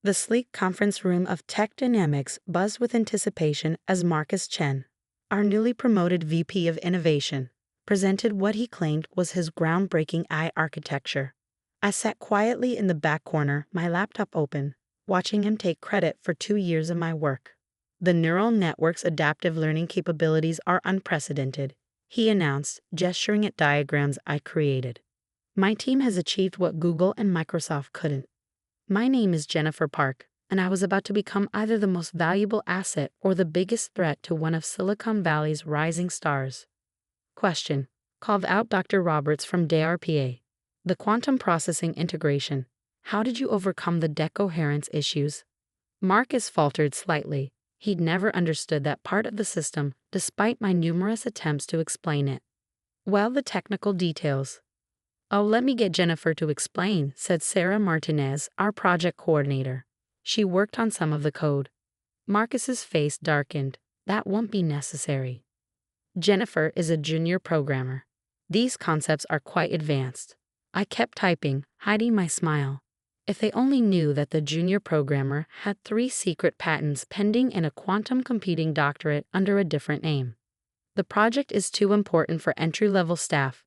The sleek conference room of Tech Dynamics buzzed with anticipation as Marcus Chen, our newly promoted VP of Innovation, presented what he claimed was his groundbreaking AI architecture. I sat quietly in the back corner, my laptop open, watching him take credit for 2 years of my work. The neural network's adaptive learning capabilities are unprecedented, he announced, gesturing at diagrams I created. My team has achieved what Google and Microsoft couldn't. My name is Jennifer Park, and I was about to become either the most valuable asset or the biggest threat to one of Silicon Valley's rising stars. Question, called out Dr. Roberts from DARPA. The quantum processing integration. How did you overcome the decoherence issues? Marcus faltered slightly. He'd never understood that part of the system, despite my numerous attempts to explain it. Well, the technical details. Oh, let me get Jennifer to explain, said Sarah Martinez, our project coordinator. She worked on some of the code. Marcus's face darkened. That won't be necessary. Jennifer is a junior programmer. These concepts are quite advanced. I kept typing, hiding my smile. If they only knew that the junior programmer had 3 secret patents pending and a quantum computing doctorate under a different name. The project is too important for entry-level staff,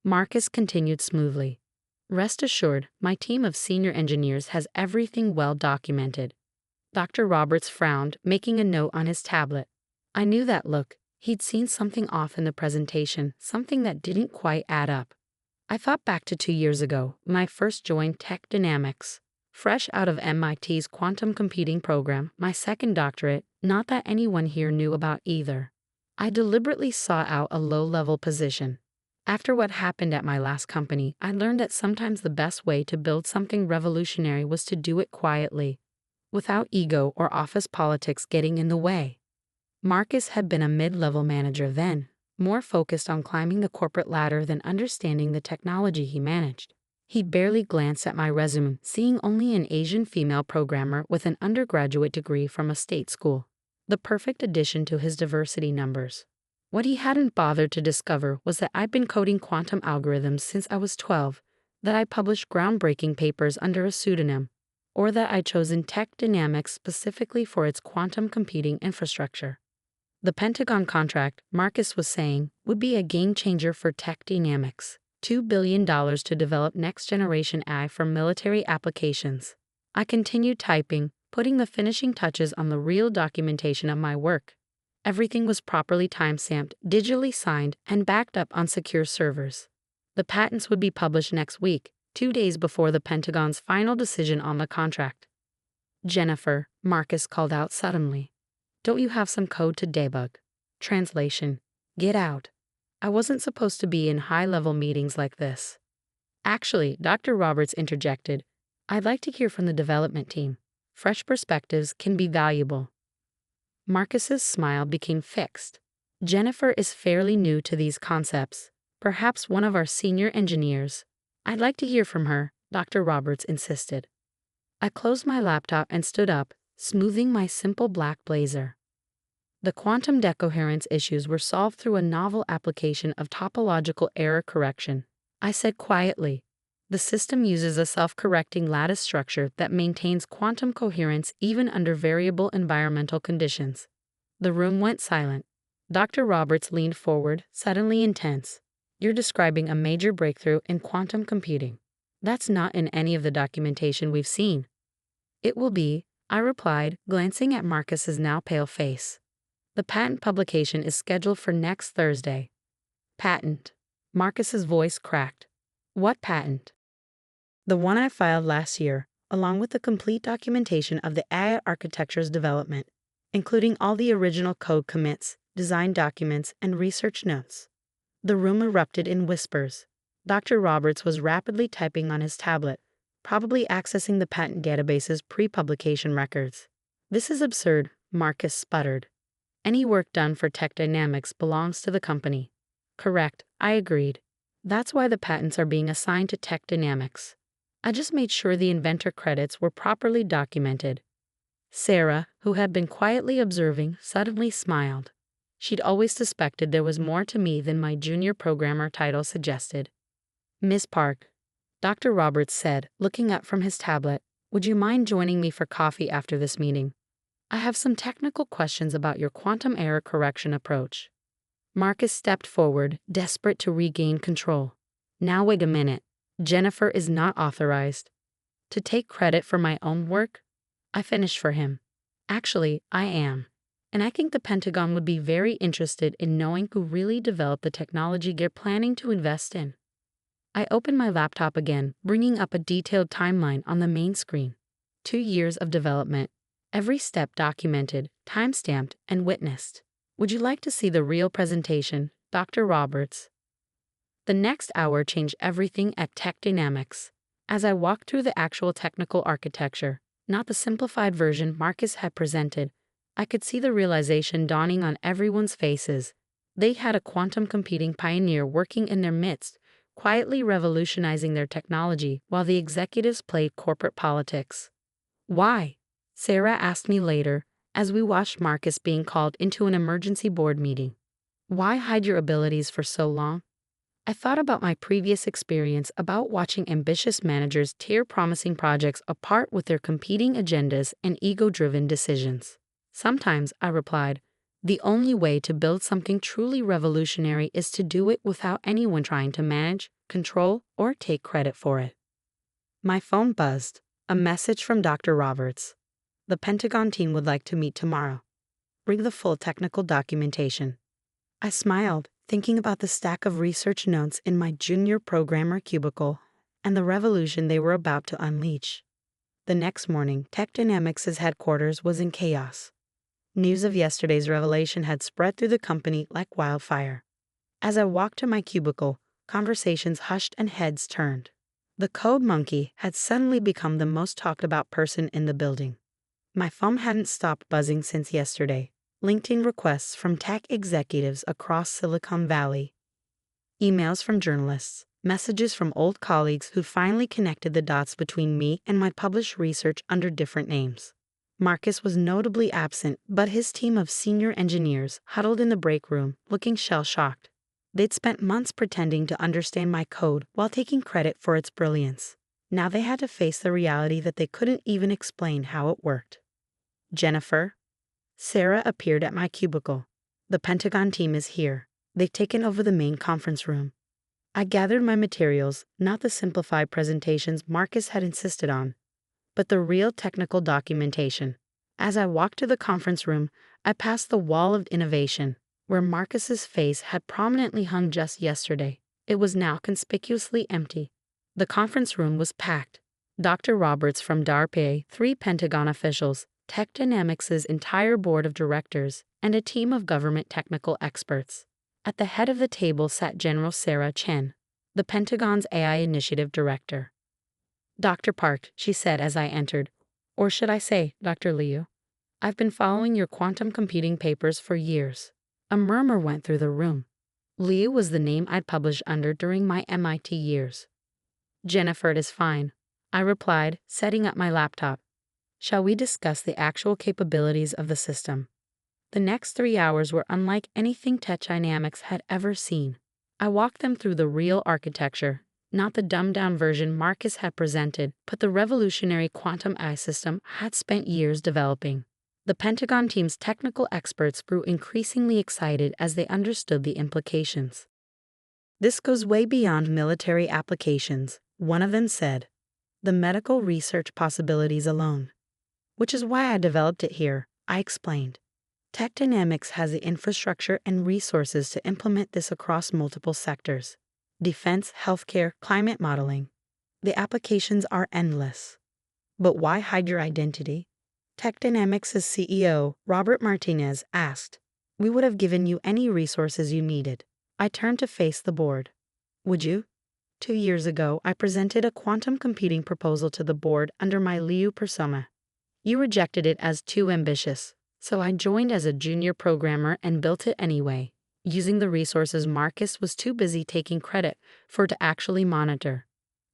Marcus continued smoothly. Rest assured, my team of senior engineers has everything well documented. Dr. Roberts frowned, making a note on his tablet. I knew that look. He'd seen something off in the presentation, something that didn't quite add up. I thought back to 2 years ago, when I first joined Tech Dynamics. Fresh out of MIT's quantum computing program, my second doctorate, not that anyone here knew about either. I deliberately sought out a low-level position. After what happened at my last company, I learned that sometimes the best way to build something revolutionary was to do it quietly, without ego or office politics getting in the way. Marcus had been a mid-level manager then, more focused on climbing the corporate ladder than understanding the technology he managed. He barely glanced at my resume, seeing only an Asian female programmer with an undergraduate degree from a state school, the perfect addition to his diversity numbers. What he hadn't bothered to discover was that I'd been coding quantum algorithms since I was 12, that I published groundbreaking papers under a pseudonym, or that I'd chosen Tech Dynamics specifically for its quantum computing infrastructure. The Pentagon contract, Marcus was saying, would be a game-changer for Tech Dynamics. $2 billion to develop next-generation AI for military applications. I continued typing, putting the finishing touches on the real documentation of my work. Everything was properly time-stamped, digitally signed, and backed up on secure servers. The patents would be published next week, 2 days before the Pentagon's final decision on the contract. Jennifer, Marcus called out suddenly. Don't you have some code to debug? Translation. Get out. I wasn't supposed to be in high-level meetings like this. Actually, Dr. Roberts interjected, I'd like to hear from the development team. Fresh perspectives can be valuable. Marcus's smile became fixed. Jennifer is fairly new to these concepts, perhaps one of our senior engineers. I'd like to hear from her, Dr. Roberts insisted. I closed my laptop and stood up, smoothing my simple black blazer. The quantum decoherence issues were solved through a novel application of topological error correction. I said quietly, the system uses a self-correcting lattice structure that maintains quantum coherence even under variable environmental conditions. The room went silent. Dr. Roberts leaned forward, suddenly intense. You're describing a major breakthrough in quantum computing. That's not in any of the documentation we've seen. It will be, I replied, glancing at Marcus's now pale face. The patent publication is scheduled for next Thursday. Patent. Marcus's voice cracked. What patent? The one I filed last year, along with the complete documentation of the AI architecture's development, including all the original code commits, design documents, and research notes. The room erupted in whispers. Dr. Roberts was rapidly typing on his tablet, probably accessing the patent database's pre-publication records. This is absurd, Marcus sputtered. Any work done for Tech Dynamics belongs to the company. Correct, I agreed. That's why the patents are being assigned to Tech Dynamics. I just made sure the inventor credits were properly documented. Sarah, who had been quietly observing, suddenly smiled. She'd always suspected there was more to me than my junior programmer title suggested. Miss Park, Dr. Roberts said, looking up from his tablet, Would you mind joining me for coffee after this meeting? I have some technical questions about your quantum error correction approach. Marcus stepped forward, desperate to regain control. Now wait a minute. Jennifer is not authorized to take credit for my own work. I finished for him. Actually, I am. And I think the Pentagon would be very interested in knowing who really developed the technology you're planning to invest in. I opened my laptop again, bringing up a detailed timeline on the main screen. 2 years of development. Every step documented, timestamped, and witnessed. Would you like to see the real presentation, Dr. Roberts? The next hour changed everything at Tech Dynamics. As I walked through the actual technical architecture, not the simplified version Marcus had presented, I could see the realization dawning on everyone's faces. They had a quantum computing pioneer working in their midst, quietly revolutionizing their technology while the executives played corporate politics. Why? Sarah asked me later, as we watched Marcus being called into an emergency board meeting. Why hide your abilities for so long? I thought about my previous experience about watching ambitious managers tear promising projects apart with their competing agendas and ego-driven decisions. Sometimes, I replied, the only way to build something truly revolutionary is to do it without anyone trying to manage, control, or take credit for it. My phone buzzed. A message from Dr. Roberts. The Pentagon team would like to meet tomorrow. Bring the full technical documentation. I smiled, thinking about the stack of research notes in my junior programmer cubicle and the revolution they were about to unleash. The next morning, Tech Dynamics' headquarters was in chaos. News of yesterday's revelation had spread through the company like wildfire. As I walked to my cubicle, conversations hushed and heads turned. The code monkey had suddenly become the most talked about person in the building. My phone hadn't stopped buzzing since yesterday. LinkedIn requests from tech executives across Silicon Valley. Emails from journalists. Messages from old colleagues who finally connected the dots between me and my published research under different names. Marcus was notably absent, but his team of senior engineers huddled in the break room, looking shell-shocked. They'd spent months pretending to understand my code while taking credit for its brilliance. Now they had to face the reality that they couldn't even explain how it worked. Jennifer? Sarah appeared at my cubicle. The Pentagon team is here. They've taken over the main conference room. I gathered my materials, not the simplified presentations Marcus had insisted on, but the real technical documentation. As I walked to the conference room, I passed the wall of innovation, where Marcus's face had prominently hung just yesterday. It was now conspicuously empty. The conference room was packed. Dr. Roberts from DARPA, 3 Pentagon officials, Tech Dynamics' entire board of directors, and a team of government technical experts. At the head of the table sat General Sarah Chen, the Pentagon's AI Initiative Director. Dr. Park, she said as I entered, or should I say, Dr. Liu, I've been following your quantum computing papers for years. A murmur went through the room. Liu was the name I'd published under during my MIT years. Jennifer, it is fine, I replied, setting up my laptop. Shall we discuss the actual capabilities of the system? The next 3 hours were unlike anything Tech Dynamics had ever seen. I walked them through the real architecture, not the dumbed-down version Marcus had presented, but the revolutionary quantum AI system had spent years developing. The Pentagon team's technical experts grew increasingly excited as they understood the implications. This goes way beyond military applications, one of them said. The medical research possibilities alone. Which is why I developed it here, I explained. Tech Dynamics has the infrastructure and resources to implement this across multiple sectors. Defense, healthcare, climate modeling. The applications are endless. But why hide your identity? Tech Dynamics' CEO, Robert Martinez, asked. We would have given you any resources you needed. I turned to face the board. Would you? 2 years ago, I presented a quantum computing proposal to the board under my Liu persona. You rejected it as too ambitious, so I joined as a junior programmer and built it anyway, using the resources Marcus was too busy taking credit for to actually monitor.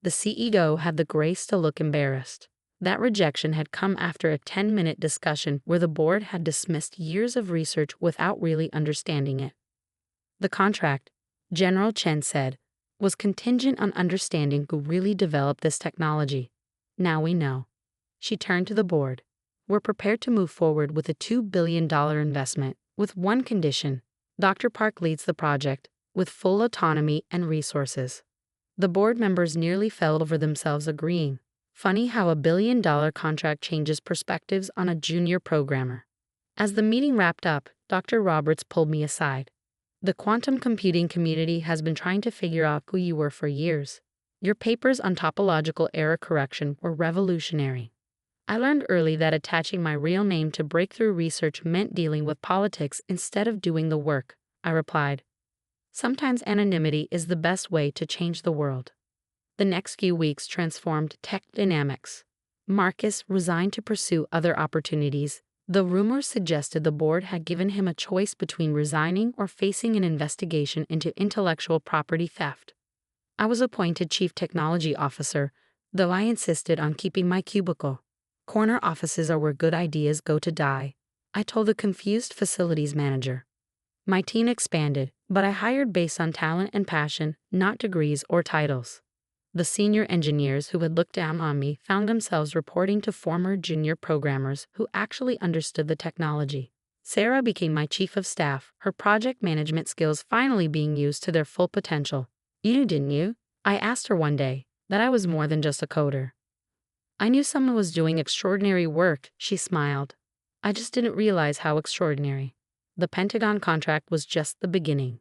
The CEO had the grace to look embarrassed. That rejection had come after a 10-minute discussion where the board had dismissed years of research without really understanding it. The contract, General Chen said, was contingent on understanding who really developed this technology. Now we know. She turned to the board. We're prepared to move forward with a $2 billion investment, with one condition. Dr. Park leads the project, with full autonomy and resources. The board members nearly fell over themselves agreeing. Funny how a $1 billion contract changes perspectives on a junior programmer. As the meeting wrapped up, Dr. Roberts pulled me aside. The quantum computing community has been trying to figure out who you were for years. Your papers on topological error correction were revolutionary. I learned early that attaching my real name to breakthrough research meant dealing with politics instead of doing the work, I replied. Sometimes anonymity is the best way to change the world. The next few weeks transformed tech dynamics. Marcus resigned to pursue other opportunities. The rumors suggested the board had given him a choice between resigning or facing an investigation into intellectual property theft. I was appointed Chief Technology Officer, though I insisted on keeping my cubicle. Corner offices are where good ideas go to die, I told the confused facilities manager. My team expanded, but I hired based on talent and passion, not degrees or titles. The senior engineers who had looked down on me found themselves reporting to former junior programmers who actually understood the technology. Sarah became my chief of staff, her project management skills finally being used to their full potential. You knew, didn't you? I asked her one day, that I was more than just a coder. I knew someone was doing extraordinary work, she smiled. I just didn't realize how extraordinary. The Pentagon contract was just the beginning.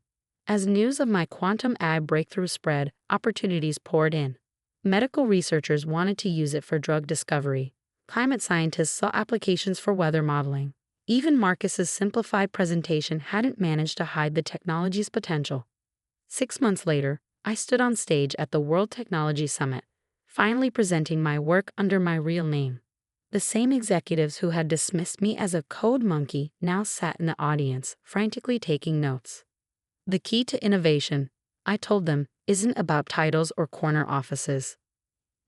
As news of my quantum AI breakthrough spread, opportunities poured in. Medical researchers wanted to use it for drug discovery. Climate scientists saw applications for weather modeling. Even Marcus's simplified presentation hadn't managed to hide the technology's potential. 6 months later, I stood on stage at the World Technology Summit, finally presenting my work under my real name. The same executives who had dismissed me as a code monkey now sat in the audience, frantically taking notes. The key to innovation, I told them, isn't about titles or corner offices.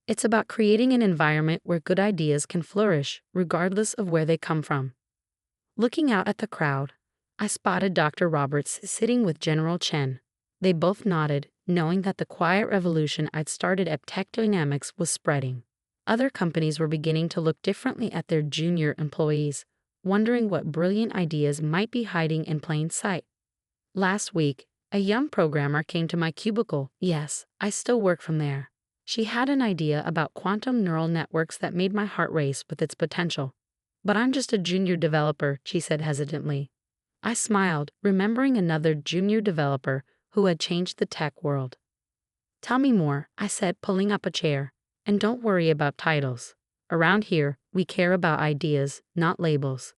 It's about creating an environment where good ideas can flourish, regardless of where they come from. Looking out at the crowd, I spotted Dr. Roberts sitting with General Chen. They both nodded, knowing that the quiet revolution I'd started at Tech Dynamics was spreading. Other companies were beginning to look differently at their junior employees, wondering what brilliant ideas might be hiding in plain sight. Last week, a young programmer came to my cubicle. Yes, I still work from there. She had an idea about quantum neural networks that made my heart race with its potential. But I'm just a junior developer, she said hesitantly. I smiled, remembering another junior developer who had changed the tech world. Tell me more, I said, pulling up a chair. And don't worry about titles. Around here, we care about ideas, not labels.